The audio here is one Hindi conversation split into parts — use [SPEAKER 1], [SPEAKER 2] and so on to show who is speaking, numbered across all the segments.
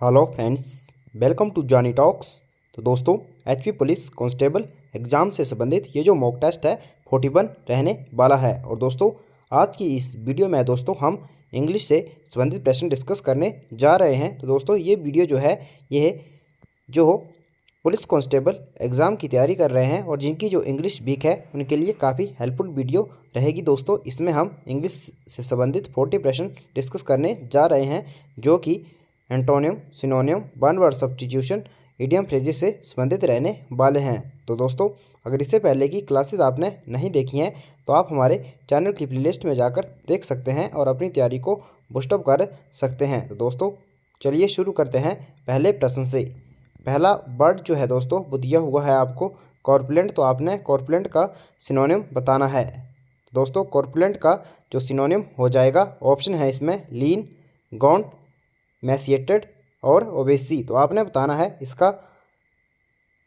[SPEAKER 1] Hello friends, welcome to Johnny Talks. तो दोस्तों, एचपी पुलिस कांस्टेबल एग्ज़ाम से संबंधित ये जो मॉक टेस्ट है 41 रहने वाला है। और दोस्तों, आज की इस वीडियो में दोस्तों हम इंग्लिश से संबंधित प्रश्न डिस्कस करने जा रहे हैं। तो दोस्तों, ये वीडियो जो है ये जो पुलिस कांस्टेबल एग्ज़ाम की तैयारी कर रहे हैं और जिनकी जो इंग्लिश वीक है उनके लिए काफ़ी हेल्पफुल वीडियो रहेगी। दोस्तों, इसमें हम इंग्लिश से संबंधित 40 प्रश्न डिस्कस करने जा रहे हैं, जो कि antonym, सिनोनियम, one word substitution, idiom phrases से संबंधित रहने वाले हैं। तो दोस्तों, अगर इससे पहले की क्लासेस आपने नहीं देखी हैं तो आप हमारे चैनल की प्लेलिस्ट में जाकर देख सकते हैं और अपनी तैयारी को बूस्टअप कर सकते हैं। तो दोस्तों, चलिए शुरू करते हैं पहले प्रश्न से। पहला वर्ड जो है दोस्तों वो दिया हुआ है आपको कॉर्पुलेंट। तो आपने कॉर्पुलेंट का सिनोनियम बताना है। दोस्तों, कॉर्पुलेंट का जो सिनोनियम हो जाएगा, ऑप्शन है इसमें लीन, गॉन्ट, मैसिएटेड और ओबेसी। तो आपने बताना है इसका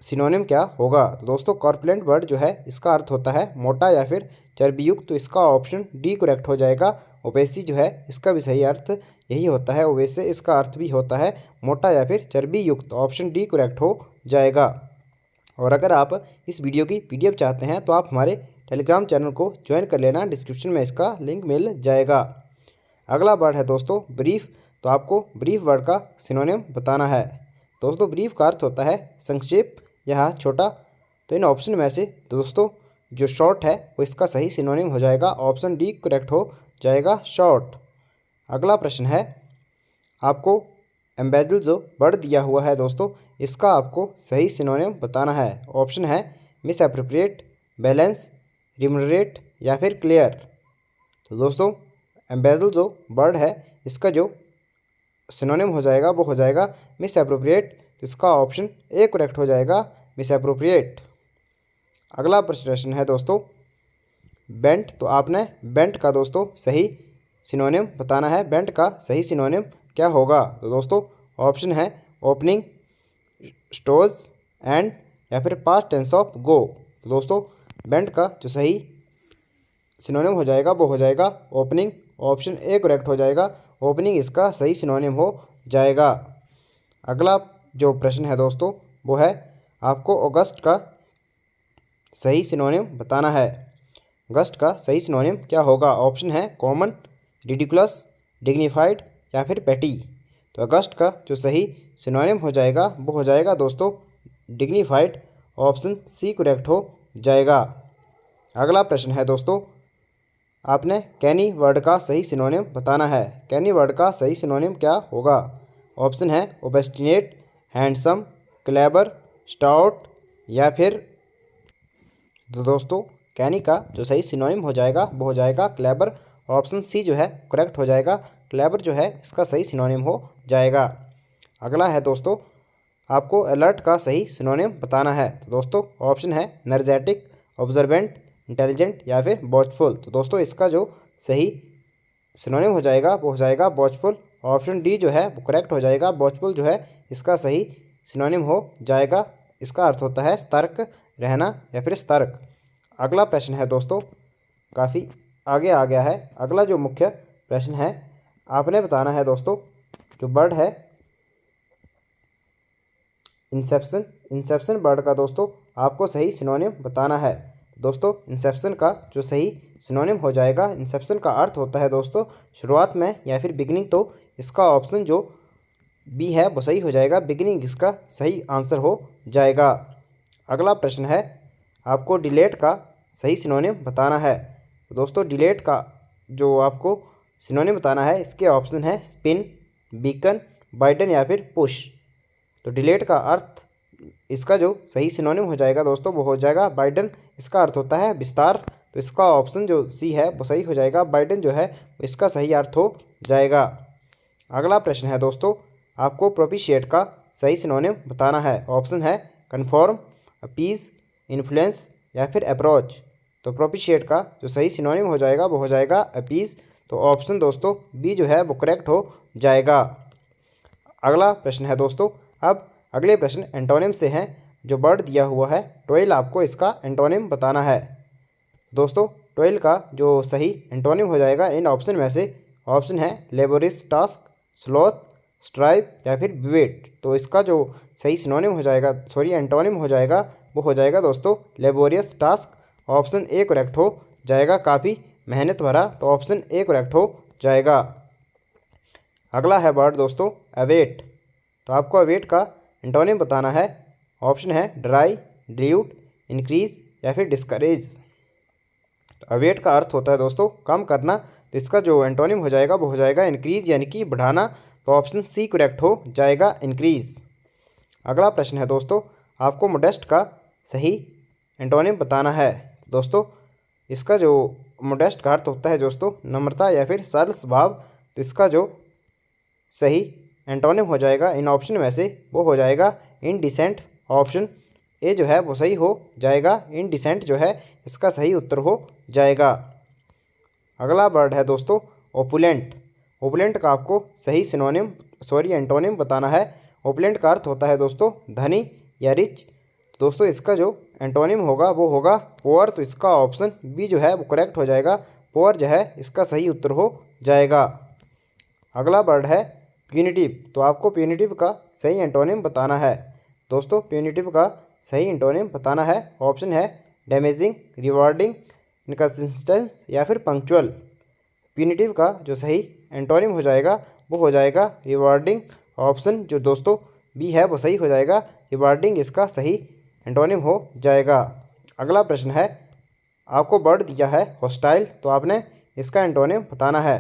[SPEAKER 1] सिनोनिम क्या होगा। तो दोस्तों, कॉर्पुलेंट वर्ड जो है इसका अर्थ होता है मोटा या फिर चर्बीयुक्त। तो इसका ऑप्शन डी करेक्ट हो जाएगा। ओबेसी जो है इसका भी सही अर्थ यही होता है। ओबेसे इसका अर्थ भी होता है मोटा या फिर चर्बीयुक्त। ऑप्शन डी करेक्ट हो जाएगा। और अगर आप इस वीडियो की पीडीएफ चाहते हैं तो आप हमारे टेलीग्राम चैनल को ज्वाइन कर लेना, डिस्क्रिप्शन में इसका लिंक मिल जाएगा। अगला वर्ड है दोस्तों ब्रीफ। तो आपको ब्रीफ वर्ड का सिनोनिम बताना है। दोस्तों, ब्रीफ का अर्थ होता है संक्षेप या छोटा। तो इन ऑप्शन में से दोस्तों जो शॉर्ट है वो इसका सही सिनोनिम हो जाएगा। ऑप्शन डी करेक्ट हो जाएगा, शॉर्ट। अगला प्रश्न है, आपको एम्बेजल जो वर्ड दिया हुआ है दोस्तों इसका आपको सही सिनोनिम बताना है। ऑप्शन है मिस एप्रोप्रिएट, बैलेंस, रिमनरेट या फिर क्लियर। तो दोस्तों, एम्बेजल जो वर्ड है इसका जो सिनोनिम हो जाएगा वो हो जाएगा मिस एप्रोप्रिएट। तो इसका ऑप्शन ए करेक्ट हो जाएगा, मिस एप्रोप्रिएट। अगला प्रश्न है दोस्तों बेंट। तो आपने बेंट का दोस्तों सही सिनोनिम बताना है। बेंट का सही सिनोनिम क्या होगा। तो दोस्तों, ऑप्शन है ओपनिंग, स्टोज, एंड या फिर पास्ट टेंस ऑफ गो। तो दोस्तों, बेंट का जो सही सिनोनिम हो जाएगा वो हो जाएगा ओपनिंग। ऑप्शन ए करेक्ट हो जाएगा, ओपनिंग इसका सही सिनोनिम हो जाएगा। अगला जो प्रश्न है दोस्तों वो है आपको अगस्त का सही सिनोनिम बताना है। अगस्त का सही सिनोनिम क्या होगा। ऑप्शन है कॉमन, रिडिकुलस, डिग्निफाइड या फिर पेटी। तो अगस्त का जो सही सिनोनिम हो जाएगा वो हो जाएगा दोस्तों डिग्निफाइड। ऑप्शन सी करेक्ट हो जाएगा। अगला प्रश्न है दोस्तों, आपने कैनी वर्ड का सही सिनोनिम बताना है। कैनी वर्ड का सही सिनोनिम क्या होगा। ऑप्शन है ओबस्टिनेट, हैंडसम, क्लेवर, स्टाउट या फिर। तो दोस्तों, कैनी का जो सही सिनोनिम हो जाएगा वो हो जाएगा क्लेवर। ऑप्शन सी जो है करेक्ट हो जाएगा, क्लेवर जो है इसका सही सिनोनिम हो जाएगा। अगला है दोस्तों, आपको अलर्ट का सही सिनोनिम बताना है। तो दोस्तों, ऑप्शन है एनर्जेटिक, ऑब्जर्वेंट, इंटेलिजेंट या फिर वॉचफुल। तो दोस्तों, इसका जो सही सिनोनिम हो जाएगा वो हो जाएगा वॉचफुल। ऑप्शन डी जो है वो करेक्ट हो जाएगा। वॉचफुल जो है इसका सही सिनोनिम हो जाएगा। इसका अर्थ होता है सतर्क रहना या फिर सतर्क। अगला प्रश्न है दोस्तों, काफ़ी आगे आ गया है। अगला जो मुख्य प्रश्न है, आपने बताना है दोस्तों जो वर्ड है इंसेप्शन। इंसेप्शन वर्ड का दोस्तों आपको सही सिनोनिम बताना है। दोस्तों, इंसेप्शन का जो सही सिनोनिम हो जाएगा, इंसेप्शन का अर्थ होता है दोस्तों शुरुआत में या फिर बिगिनिंग। तो इसका ऑप्शन जो बी है वो सही हो जाएगा, बिगिनिंग इसका सही आंसर हो जाएगा। अगला प्रश्न है, आपको डिलेट का सही सिनोनिम बताना है। तो दोस्तों, डिलेट का जो आपको सिनोनिम बताना है इसके ऑप्शन है स्पिन, बीकन, बाइडन या फिर पुश। तो डिलेट का अर्थ इसका जो सही सिनोनिम हो जाएगा दोस्तों वो हो जाएगा बाइडन। इसका अर्थ होता है विस्तार। तो इसका ऑप्शन जो सी है वो सही हो जाएगा, बाइडन जो है इसका सही अर्थ हो जाएगा। अगला प्रश्न है दोस्तों, आपको प्रोपिशिएट का सही सिनोनिम बताना है। ऑप्शन है कन्फॉर्म, अपीज, इन्फ्लुएंस या फिर अप्रोच। तो प्रोपिशिएट का जो सही सिनोनिम हो जाएगा वो हो जाएगा अपीज। तो ऑप्शन दोस्तों बी जो है वो करेक्ट हो जाएगा। अगला प्रश्न है दोस्तों, अब अगले प्रश्न एंटोनिम से हैं। जो वर्ड दिया हुआ है टॉयल, आपको इसका एंटोनिम बताना है। दोस्तों, टॉयल का जो सही एंटोनिम हो जाएगा इन ऑप्शन में से ऑप्शन है लेबोरियस टास्क, स्लोथ, स्ट्राइव या फिर विवेट। तो इसका जो सही सिनोनिम हो जाएगा, सॉरी एंटोनिम हो जाएगा, वो हो जाएगा दोस्तों laborious task. Option A correct हो जाएगा, काफ़ी मेहनत भरा। तो ऑप्शन ए करेक्ट हो जाएगा। अगला है वर्ड दोस्तों अवेट। तो आपको अवेट का एंटोनिम बताना है। ऑप्शन है ड्राई, डिल्यूट, इंक्रीज या फिर डिस्करेज। तो अवेट का अर्थ होता है दोस्तों कम करना। तो इसका जो एंटोनिम हो जाएगा वो हो जाएगा इंक्रीज यानी कि बढ़ाना। तो ऑप्शन सी करेक्ट हो जाएगा, इंक्रीज। अगला प्रश्न है दोस्तों, आपको मोडेस्ट का सही एंटोनिम बताना है। दोस्तों इसका जो मोडेस्ट का अर्थ होता है दोस्तों नम्रता या फिर सरल स्वभाव। तो इसका जो सही एंटोनिम हो जाएगा इन ऑप्शन में से वो हो जाएगा इनडिसेंट। ऑप्शन ए जो है वो सही हो जाएगा, इनडिसेंट जो है इसका सही उत्तर हो जाएगा। अगला वर्ड है दोस्तों ओपुलेंट। ओपुलेंट का आपको सही सिनोनिम सॉरी एंटोनिम बताना है। ओपुलेंट का अर्थ होता है दोस्तों धनी या रिच। दोस्तों इसका जो एंटोनिम होगा वो होगा पुअर। तो इसका ऑप्शन बी जो है वो करेक्ट हो जाएगा, पुअर जो है इसका सही उत्तर हो जाएगा। अगला वर्ड है प्यूनिटिव। तो आपको प्यूनिटिव का सही एंटोनिम बताना है। दोस्तों प्यूनिटिव का सही एंटोनिम बताना है। ऑप्शन है डैमेजिंग, रिवार्डिंग, इनकंसिस्टेंट या फिर पंक्चुअल। प्यूनिटिव का जो सही एंटोनिम हो जाएगा वो हो जाएगा रिवार्डिंग। ऑप्शन जो दोस्तों बी है वो सही हो जाएगा, रिवार्डिंग इसका सही एंटोनिम हो जाएगा। अगला प्रश्न है, आपको वर्ड दिया है हॉस्टाइल। तो आपने इसका एंटोनिम बताना है।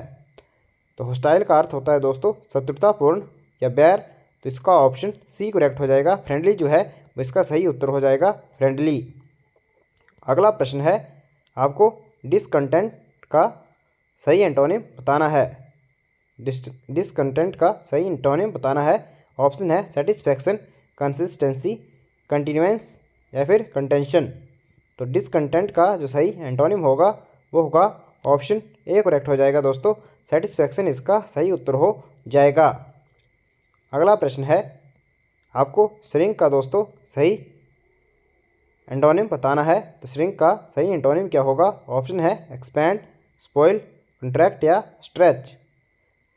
[SPEAKER 1] तो हॉस्टाइल का अर्थ होता है दोस्तों शत्रुतापूर्ण या बैर। तो इसका ऑप्शन सी करेक्ट हो जाएगा, फ्रेंडली जो है वो इसका सही उत्तर हो जाएगा, फ्रेंडली। अगला प्रश्न है, आपको डिसकंटेंट का सही एंटोनिम बताना है। डिसकंटेंट का सही एंटोनिम बताना है। ऑप्शन है सेटिस्फैक्शन, कंसिस्टेंसी, कंटिन्यूएंस या फिर कंटेंशन। तो डिसकंटेंट का जो सही एंटोनिम होगा वो होगा ऑप्शन ए करेक्ट हो जाएगा दोस्तों, सेटिस्फैक्शन इसका सही उत्तर हो जाएगा। अगला प्रश्न है, आपको श्रिंक का दोस्तों सही एंटोनिम बताना है। तो श्रिंक का सही एंटोनिम क्या होगा? ऑप्शन है एक्सपैंड, स्पॉइल, कंट्रैक्ट या स्ट्रेच।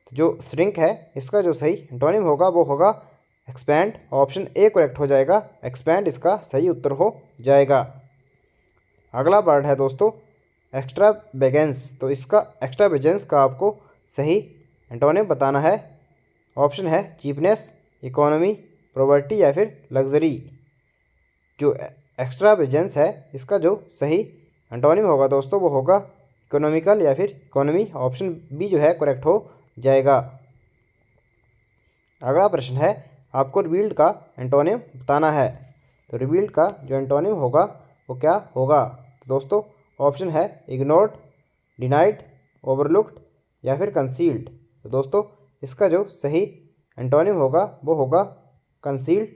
[SPEAKER 1] तो जो श्रिंक है इसका जो सही एंटोनिम होगा वो होगा एक्सपैंड। ऑप्शन ए करेक्ट हो जाएगा, एक्सपैंड इसका सही उत्तर हो जाएगा। अगला वर्ड है दोस्तों एक्स्ट्रावेगेंस। तो इसका एक्स्ट्रावेगेंस का आपको सही एंटोनिम बताना है। ऑप्शन है चीपनेस, इकोनॉमी, प्रॉपर्टी या फिर लग्जरी। जो एक्स्ट्रावेगेंस है इसका जो सही एंटोनिम होगा दोस्तों वो होगा इकोनॉमिकल या फिर इकोनॉमी। ऑप्शन बी जो है करेक्ट हो जाएगा। अगला प्रश्न है, आपको रिवील्ड का एंटोनिम बताना है। तो रिवील्ड का जो एंटोनिम होगा वो क्या होगा? तो दोस्तों ऑप्शन है इग्नोर्ड, डिनाइड, ओवरलुक्ड या फिर कंसील्ड। तो दोस्तों इसका जो सही एंटोनिम होगा वो होगा कंसील्ड।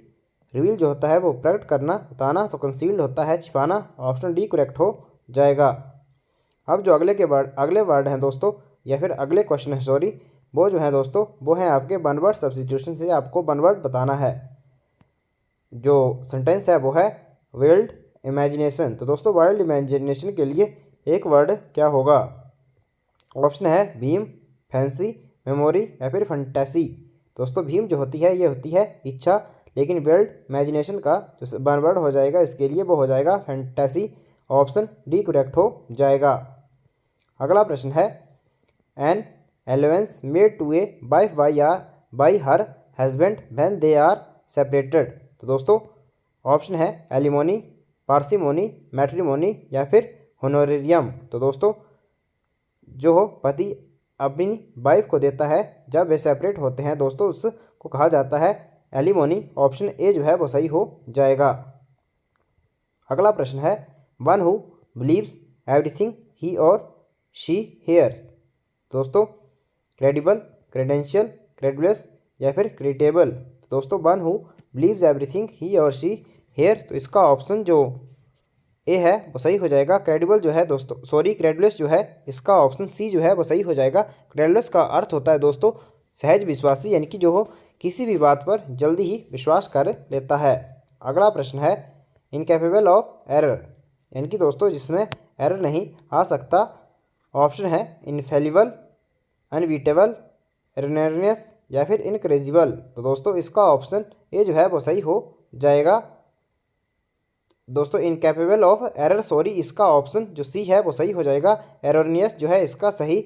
[SPEAKER 1] रिवील जो होता है वो प्रकट करना, बताना। तो कंसील्ड होता है छिपाना। ऑप्शन डी करेक्ट हो जाएगा। अब जो अगले वर्ड हैं दोस्तों या फिर अगले क्वेश्चन है सॉरी, वो जो है दोस्तों वो है आपके वन वर्ड सब्स्टिट्यूशन से आपको वन वर्ड बताना है। जो सेंटेंस है वो है वाइल्ड इमेजिनेशन। तो दोस्तों वाइल्ड इमेजिनेशन के लिए एक वर्ड क्या होगा? ऑप्शन है भीम, फैंसी, मेमोरी या फिर फंटेसी। दोस्तों भीम जो होती है ये होती है इच्छा, लेकिन वाइल्ड इमेजिनेशन का जो वन वर्ड हो जाएगा इसके लिए वो हो जाएगा फैंटेसी। ऑप्शन डी करेक्ट हो जाएगा। अगला प्रश्न है, an allowance made to a wife by her husband when they are separated. तो दोस्तों ऑप्शन है एलिमोनी, पार्सिमोनी, मैट्रिमोनी या फिर होनोरेरियम। तो दोस्तों जो हो पति अपनी वाइफ को देता है जब वे सेपरेट होते हैं दोस्तों उसको कहा जाता है एलिमोनी। ऑप्शन ए जो है वो सही हो जाएगा। अगला प्रश्न है, one who believes everything he और शी हेयर्स। दोस्तों क्रेडिबल, क्रेडेंशियल, क्रेडुलस या फिर क्रेडिटेबल। तो दोस्तों one who believes everything he और शी हेयर। तो इसका ऑप्शन जो ए है वो सही हो जाएगा। क्रेडिबल जो है दोस्तों सॉरी क्रेडुलस जो है इसका ऑप्शन सी जो है वो सही हो जाएगा। क्रेडुलस का अर्थ होता है दोस्तों सहज विश्वासी, यानी कि जो हो किसी भी बात पर जल्दी ही विश्वास कर लेता है। अगला प्रश्न है, इनकैपेबल ऑफ एरर, यानी कि दोस्तों जिसमें एरर नहीं आ सकता। ऑप्शन है इनफेलिबल, अनबीटेबल, एरनेरियस या फिर इनक्रेजिबल। तो दोस्तों इसका ऑप्शन ए जो है वो सही हो जाएगा। दोस्तों इनकैपेबल ऑफ एरर, सॉरी, इसका ऑप्शन जो सी है वो सही हो जाएगा। एरोनियस जो है इसका सही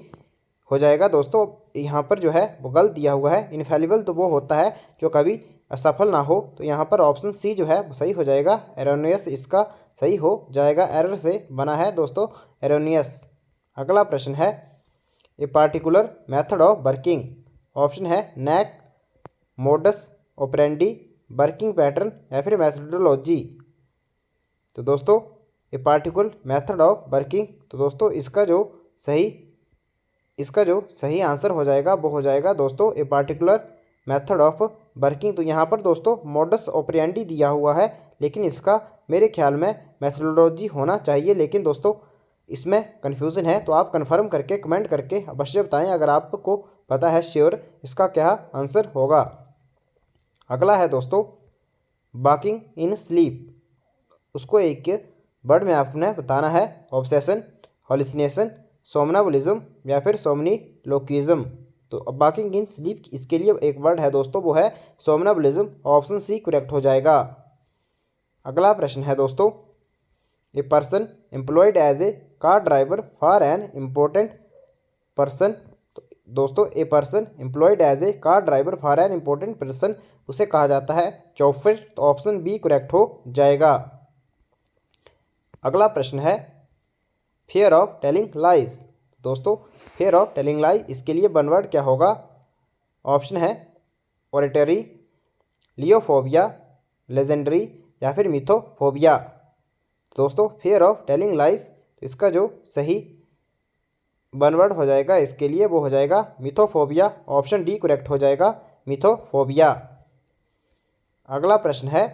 [SPEAKER 1] हो जाएगा। दोस्तों यहाँ पर जो है वो गलत दिया हुआ है। इनफेलिबल तो वो होता है जो कभी असफल ना हो, तो यहाँ पर ऑप्शन सी जो है वो सही हो जाएगा। एरोनियस इसका सही हो जाएगा। एरर से बना है दोस्तों एरोनियस। अगला प्रश्न है, a particular method of working. Option है knack, modus operandi, working pattern या फिर मेथडोलॉजी। तो दोस्तों a particular method of working, तो दोस्तों इसका जो सही आंसर हो जाएगा वो हो जाएगा दोस्तों a particular method of working. तो यहाँ पर दोस्तों मोडस ऑपरेंडी दिया हुआ है, लेकिन इसका मेरे ख्याल में मेथडोलॉजी होना चाहिए, लेकिन दोस्तों इसमें कन्फ्यूज़न है। तो आप कंफर्म करके कमेंट करके अवश्य बताएं अगर आपको पता है श्योर इसका क्या आंसर होगा। अगला है दोस्तों वॉकिंग इन स्लीप। उसको एक वर्ड में आपने बताना है, ऑब्सेशन, हॉलिसिनेशन, सोमनाबुलिज्म या फिर सोमनीलोक्विज्म। तो वॉकिंग इन स्लीप इसके लिए एक वर्ड है दोस्तों, वो है सोमनाबुलिज्म। ऑप्शन सी करेक्ट हो जाएगा। अगला प्रश्न है दोस्तों, a person employed as a car driver for an important person. तो दोस्तों a person employed as a car driver for an important person, उसे कहा जाता है चौफर। तो ऑप्शन बी करेक्ट हो जाएगा। अगला प्रश्न है, फियर ऑफ टेलिंग लाइज। दोस्तों फियर ऑफ टेलिंग लाइज इसके लिए वन वर्ड क्या होगा। ऑप्शन है ऑरेटरी, लियोफोबिया, लेजेंडरी या फिर मिथोफोबिया। दोस्तों फियर ऑफ टेलिंग लाइज, तो इसका जो सही वन वर्ड हो जाएगा इसके लिए वो हो जाएगा मिथोफोबिया। ऑप्शन डी करेक्ट हो जाएगा, मिथोफोबिया। अगला प्रश्न है,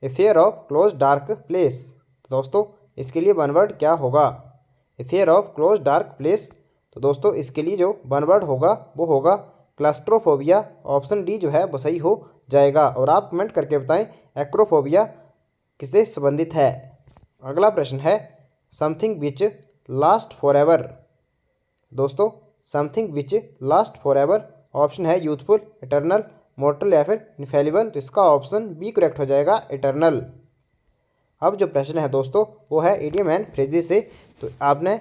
[SPEAKER 1] a fear of close dark place. दोस्तों इसके लिए वन वर्ड क्या होगा। A fear of close dark place, तो दोस्तों इसके लिए जो वन वर्ड होगा वो होगा क्लास्ट्रोफोबिया। ऑप्शन डी जो है वो सही हो जाएगा। और आप कमेंट करके बताएं एक्रोफोबिया किससे संबंधित है। अगला प्रश्न है, something which last for ever. दोस्तों something which last for ever, option है यूथफुल, इटर्नल, मॉर्टल या फिर इनफेलिबल। तो इसका ऑप्शन बी करेक्ट हो जाएगा, इटर्नल। अब जो प्रश्न है दोस्तों वो है इडियम एंड फ्रेजेस से। तो आपने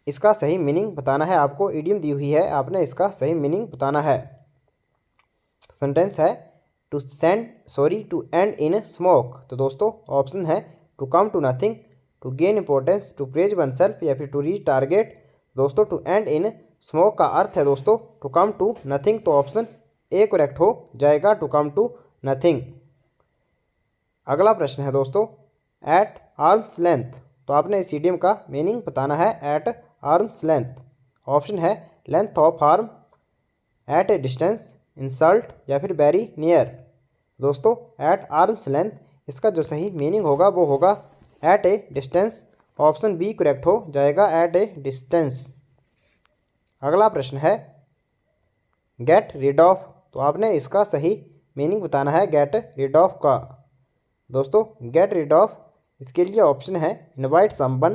[SPEAKER 1] इसका सही मीनिंग बताना है। आपको इडियम दी हुई है, आपने इसका सही मीनिंग बताना है। सेंटेंस है to to end in smoke. तो दोस्तों ऑप्शन है to come to nothing, to gain importance, to praise oneself या फिर टू रीच टारगेट। दोस्तों टू एंड इन स्मोक का अर्थ है दोस्तों टू कम टू नथिंग। तो ऑप्शन ए करेक्ट हो जाएगा, टू कम टू नथिंग। अगला प्रश्न है दोस्तों, एट आर्म्स लेंथ। तो आपने इस इडियम का मीनिंग बताना है, एट आर्म्स लेंथ। ऑप्शन है length of arm, at a distance, insult या फिर वेरी नियर। दोस्तों एट आर्म्स लेंथ इसका जो सही मीनिंग होगा वो होगा at a distance. Option B correct हो जाएगा, एट ए डिस्टेंस। अगला प्रश्न है, गेट रिड ऑफ। तो आपने इसका सही मीनिंग बताना है गेट रिड ऑफ का। दोस्तों गेट रिड ऑफ इसके लिए ऑप्शन है invite someone,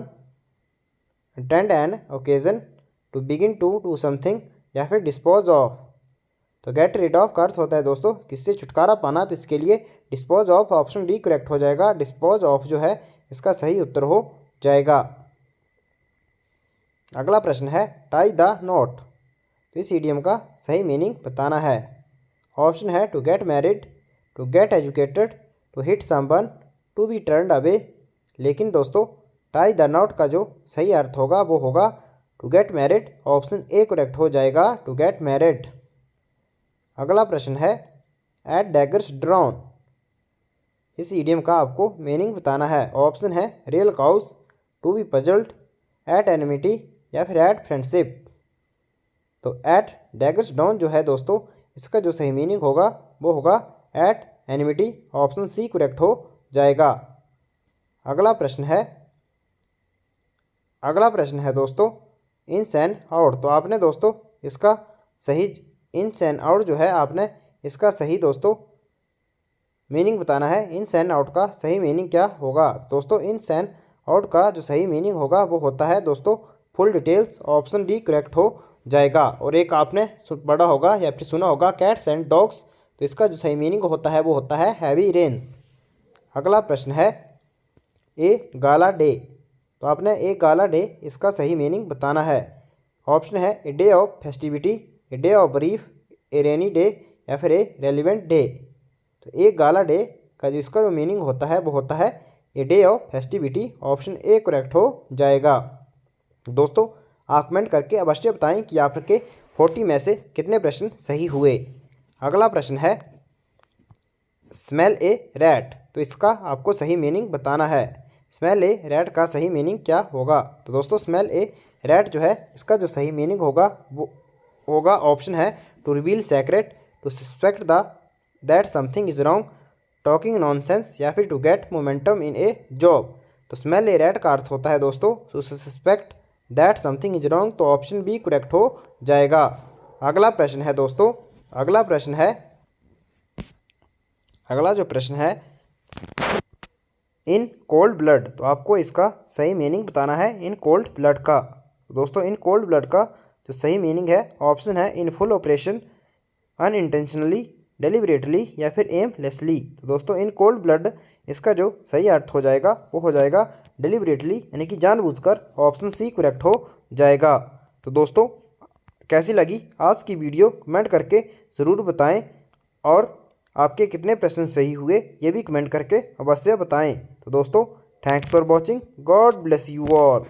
[SPEAKER 1] attend an occasion, to begin to do something या फिर डिस्पोज ऑफ। तो गेट रिड ऑफ का अर्थ होता है दोस्तों किससे छुटकारा पाना। तो इसके लिए dispose of, option D correct हो जाएगा। डिस्पोज ऑफ जो है इसका सही उत्तर हो जाएगा। अगला प्रश्न है, टाई द नॉट। तो इस इडियम का सही मीनिंग बताना है। ऑप्शन है to get married, to get educated, to hit someone, to be turned away. लेकिन दोस्तों टाई द नॉट का जो सही अर्थ होगा वो होगा to get married. Option A correct हो जाएगा, टू गेट मैरिड। अगला प्रश्न है, एट डैगर्स ड्रॉन। इस इडियम का आपको मीनिंग बताना है। ऑप्शन है real cause, to be puzzled, at enmity या फिर एट फ्रेंडशिप। तो एट डैगर्स ड्रॉन जो है दोस्तों इसका जो सही मीनिंग होगा वो होगा at enmity. Option C correct हो जाएगा। अगला प्रश्न है दोस्तों, इंस एंड आउट। तो आपने दोस्तों इसका सही इंस एंड आउट जो है आपने इसका सही दोस्तों मीनिंग बताना है। इंस एंड आउट का सही मीनिंग क्या होगा। दोस्तों इंस एंड आउट का जो सही मीनिंग होगा वो होता है दोस्तों full details. Option D correct हो जाएगा। और एक आपने पढ़ा होगा या फिर सुना होगा कैट्स एंड डॉग्स, तो इसका जो सही मीनिंग होता है वो होता है हैवी रेन्स। अगला प्रश्न है ए गाला डे, तो आपने ए गाला डे इसका सही मीनिंग बताना है। ऑप्शन है a day of festivity, a day of brief, A rainy day या फिर ए रेलिवेंट डे। तो ए गाला डे का जो इसका जो मीनिंग होता है वो होता है a day of festivity. Option A correct हो जाएगा। दोस्तों आप कमेंट करके अवश्य बताएं कि आपके 40 में से कितने प्रश्न सही हुए। अगला प्रश्न है स्मेल ए रैट, तो इसका आपको सही मीनिंग बताना है। स्मेल ए रैट का सही मीनिंग क्या होगा? तो दोस्तों स्मेल ए रैट जो है इसका जो सही मीनिंग होगा वो होगा ऑप्शन है to reveal secret, to suspect the that something is wrong, talking nonsense या फिर to get momentum in a job. तो स्मेल ए रैट का अर्थ होता है दोस्तों to suspect that something is wrong, तो ऑप्शन बी करेक्ट हो जाएगा। अगला प्रश्न है दोस्तों, अगला जो प्रश्न है इन कोल्ड ब्लड, तो आपको इसका सही मीनिंग बताना है इन कोल्ड ब्लड का। दोस्तों इन कोल्ड ब्लड का जो सही मीनिंग है ऑप्शन है in full operation, unintentionally, deliberately या फिर एमलेसली। तो दोस्तों इन कोल्ड ब्लड इसका जो सही अर्थ हो जाएगा वो हो जाएगा डेलिबरेटली, यानी कि जानबूझकर। ऑप्शन सी करेक्ट हो जाएगा। तो दोस्तों कैसी लगी आज की वीडियो कमेंट करके ज़रूर बताएं, और आपके कितने प्रश्न सही हुए ये भी कमेंट करके अवश्य बताएं। तो दोस्तों thanks for watching, God bless you all.